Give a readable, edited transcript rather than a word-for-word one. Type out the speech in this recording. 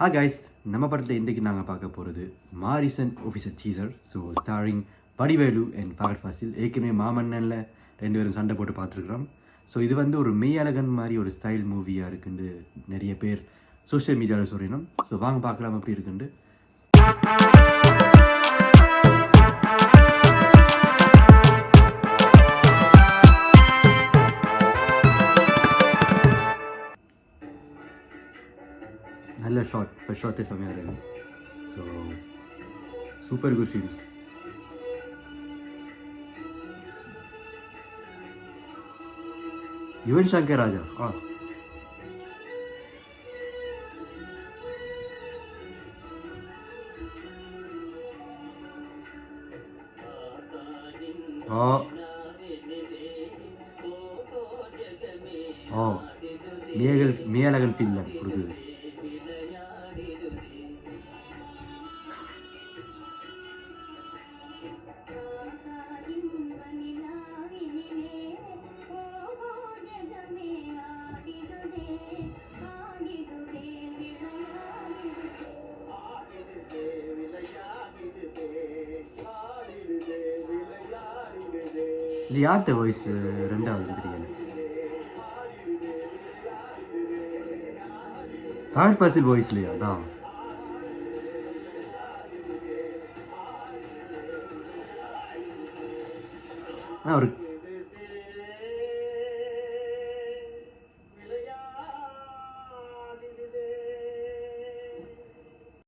ஹா கைஸ், நம்ம படத்தில் இன்றைக்கு நாங்கள் பார்க்க போகிறது Maareesan officer teaser. So starring Vadivelu and Fahadh Faasil. ஏற்கனவே மாமன்னனில் 2 பேரும் சண்டை போட்டு பார்த்துருக்குறோம். ஸோ இது வந்து ஒரு மெய்யழகன் மாதிரி ஒரு ஸ்டைல் மூவியாக இருக்குன்னு நிறைய பேர் சோஷியல் மீடியாவில் சொல்லிடணும். ஸோ வாங்க பார்க்கலாம் எப்படி இருக்குண்டு. நல்ல ஷார்ட், ஃபர்ஸ்ட் ஷார்ட்டே செம்மையாக இருக்கும். So super good films. Yuvan Shankar Raja மேலகன் ஃபீல் தான் கொடுக்குது. இது யார்கிட்ட வாய்ஸ் ரெண்டாவது தெரியல. ஃபஹத் ஃபாசில் வாய்ஸ்லையா? அதான் ஒரு